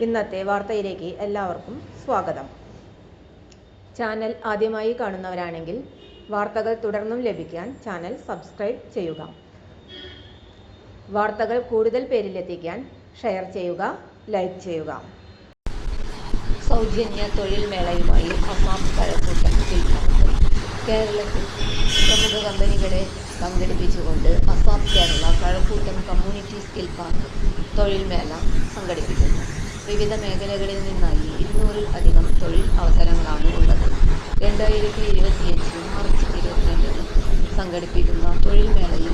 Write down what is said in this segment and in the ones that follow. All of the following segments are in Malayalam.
ഇന്നത്തെ വാർത്തയിലേക്ക് എല്ലാവർക്കും സ്വാഗതം. ചാനൽ ആദ്യമായി കാണുന്നവരാണെങ്കിൽ വാർത്തകൾ തുടർന്നും ലഭിക്കാൻ ചാനൽ സബ്സ്ക്രൈബ് ചെയ്യുക. വാർത്തകൾ കൂടുതൽ പേരിലെത്തിക്കാൻ ഷെയർ ചെയ്യുക, ലൈക്ക് ചെയ്യുക. സൗജന്യ തൊഴിൽ മേളയുമായി അസം കഴക്കൂട്ടം സ്കിൽ പാർക്ക്. കേരളത്തിൽ പ്രമുഖ കമ്പനികളെ പങ്കെടുപ്പിച്ചുകൊണ്ട് അസം Kerala Kazhakkoottam community skill park തൊഴിൽ മേള സംഘടിപ്പിക്കുന്നു. വിവിധ മേഖലകളിൽ നിന്നായി 200-ൽ അധികം തൊഴിൽ അവസരങ്ങളാണ് ഉള്ളത്. 2025 മാർച്ച് 22-ന് സംഘടിപ്പിക്കുന്ന തൊഴിൽ മേളയിൽ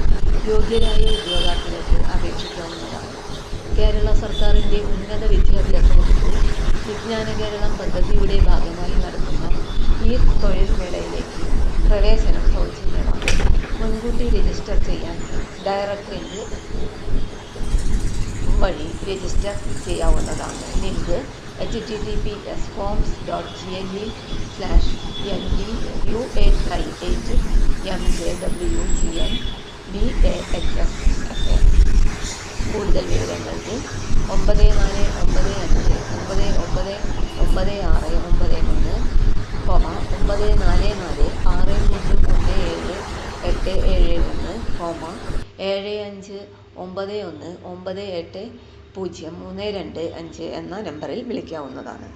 യോഗ്യരായ ഉദ്യോഗാർത്ഥികൾക്ക് അപേക്ഷിക്കാവുന്നതാണ്. കേരള സർക്കാരിൻ്റെ ഉന്നത വിദ്യാഭ്യാസ വകുപ്പ് വിജ്ഞാന കേരളം പദ്ധതിയുടെ ഭാഗമായി നടത്തുന്ന ഈ തൊഴിൽ മേളയിലേക്ക് പ്രവേശനം സൗജന്യമാണ്. മുൻകൂട്ടി രജിസ്റ്റർ ചെയ്യാൻ ഡയറക്ടറേറ്റ് വഴി രജിസ്റ്റർ ചെയ്യാവുന്നതാണ്. Link https://yu838mjwgn/BAHS. കൂടുതൽ വിവരങ്ങൾക്ക് 9494475198 എന്ന നമ്പറിൽ വിളിക്കാവുന്നതാണ്.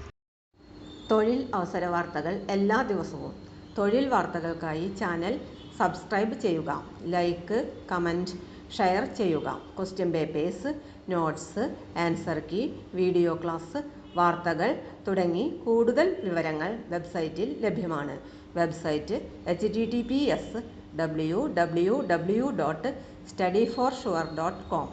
തൊഴിൽ അവസര വാർത്തകൾ എല്ലാ ദിവസവും. തൊഴിൽ വാർത്തകൾക്കായി ചാനൽ സബ്സ്ക്രൈബ് ചെയ്യുക. ലൈക്ക്, കമൻറ്റ്, ഷെയർ ചെയ്യുക. Question papers, notes, answer key, video class, വാർത്തകൾ തുടങ്ങി കൂടുതൽ വിവരങ്ങൾ വെബ്സൈറ്റിൽ ലഭ്യമാണ്. Website https://www.studyforsure.com